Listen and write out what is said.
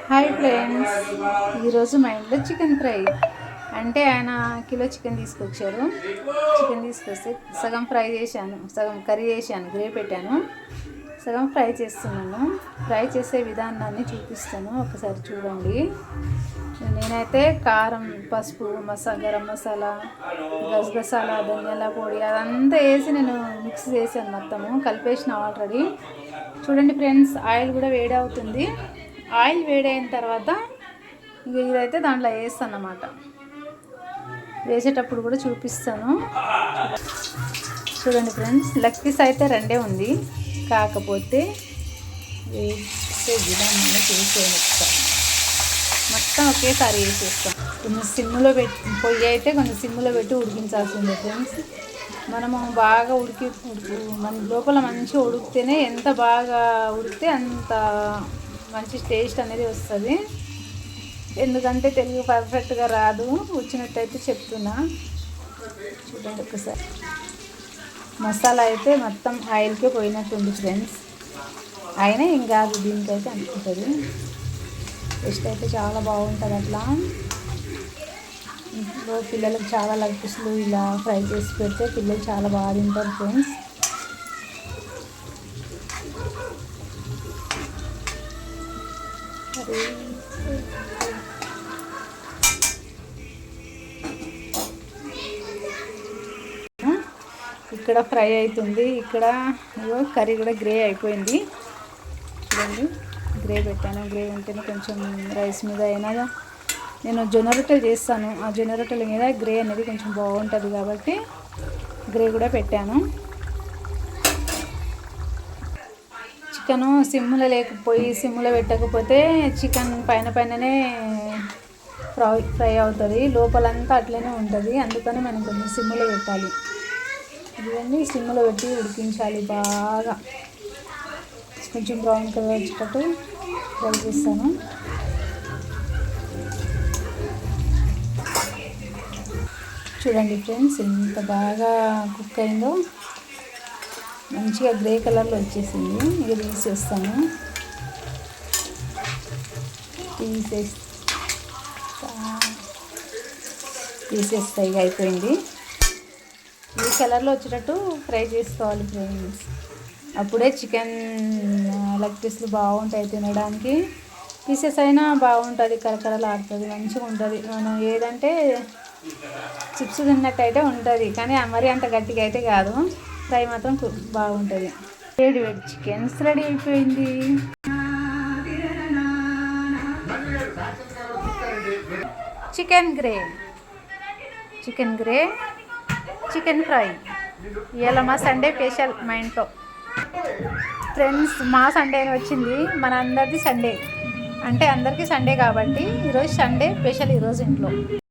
Hi friends, ఈరోజు మా ఇంట్లో చికెన్ ఫ్రై. అంటే ఆయన కిలో చికెన్ తీసుకొచ్చారు. చికెన్ తీసుకొస్తే సగం ఫ్రై చేశాను, సగం కర్రీ చేశాను, గ్రేవీ పెట్టాను, సగం ఫ్రై చేస్తున్నాను. ఫ్రై చేసే విధానాన్ని చూపిస్తాను, ఒకసారి చూడండి. నేనైతే కారం, పసుపు, గరం మసాలా, గసగసాల, ధనియాల పొడి అదంతా వేసి నేను మిక్స్ చేశాను, మొత్తము కలిపేసిన ఆల్రెడీ. చూడండి ఫ్రెండ్స్, ఆయిల్ కూడా వేడి అవుతుంది. ఆయిల్ వేడైన తర్వాత ఇదైతే దాంట్లో వేస్తాను అన్నమాట. వేసేటప్పుడు కూడా చూపిస్తాను. చూడండి ఫ్రెండ్స్, లెగ్ పీస్ అయితే రెండే ఉంది, కాకపోతే వేసే విధానంలో చేసేస్తాను. మొత్తం ఒకేసారి వేసేస్తాం. కొంచెం సిమ్లో పెట్టి, పొయ్యి అయితే కొంచెం సిమ్లో పెట్టి ఉడికించాల్సిందే ఫ్రెండ్స్. మనము బాగా మన లోపల మంచిగా ఉడికితేనే, ఎంత బాగా ఉడికితే అంత మంచి టేస్ట్ అనేది వస్తుంది. ఎందుకంటే తెలుగు పర్ఫెక్ట్గా రాదు, వచ్చినట్టయితే చెప్తున్నా. చూడండి ఒకసారి. మసాలా అయితే మొత్తం ఆయిల్కే పోయినట్టుంది ఫ్రెండ్స్. అయినా ఏం కాదు, దీనికైతే అనుకుంటుంది. టేస్ట్ అయితే చాలా బాగుంటుంది. అట్లా ఇంట్లో పిల్లలకు చాలా లెగ్ పీసులు ఇలా ఫ్రై చేసి పెడితే పిల్లలు చాలా బాగా తింటారు ఫ్రెండ్స్. ఇక్కడ ఫ్రై అవుతుంది, ఇక్కడ కర్రీ కూడా గ్రే అయిపోయింది. చూడండి, గ్రే పెట్టాను. గ్రే ఉంటేనే కొంచెం రైస్ మీద అయినా, నేను జొన్న రొట్టెలు చేస్తాను, ఆ జొన్న రొట్టెల మీద గ్రే అనేది కొంచెం బాగుంటుంది కాబట్టి గ్రే కూడా పెట్టాను. చికెను సిమ్లో లేకపోయి, సిమ్లో పెట్టకపోతే చికెన్ పైననే ఫ్రై అవుతుంది, లోపలంతా అట్లనే ఉంటుంది. అందుకని మనం కొంచెం సిమ్లో పెట్టాలి. ఇవన్నీ సిమ్లో పెట్టి ఉడికించాలి బాగా. కొంచెం బ్రౌన్ కలర్ వచ్చేటట్టు ఫ్రై చేస్తాను. చూడండి ఫ్రెండ్స్, ఎంత బాగా కుక్ అయిందో, మంచిగా గ్రే కలర్లో వచ్చేసింది. ఇక తీసేస్తా ఇక అయిపోయింది. ఈ కలర్లో వచ్చేటట్టు ఫ్రై చేసుకోవాలి ఫ్రెండ్స్. అప్పుడే చికెన్ లెగ్ పీస్లు బాగుంటాయి తినడానికి. పీసెస్ అయినా బాగుంటుంది, కరకరలాడుతుంది, మంచిగా ఉంటుంది. మనం ఏదంటే చిప్స్ తిన్నట్టయితే ఉంటుంది, కానీ మరీ అంత గట్టిగా అయితే కాదు. ఫ్రై మాత్రం బాగుంటుంది. వేడి చికెన్స్ రెడీ అయిపోయింది. Chicken grey, chicken fry. ఇవాళ మా సండే స్పెషల్ మా ఇంట్లో ఫ్రెండ్స్. మా సండే వచ్చింది, మన అందరిది సండే అంటే అందరికీ సండే కాబట్టి ఈరోజు సండే స్పెషల్ ఈరోజు ఇంట్లో.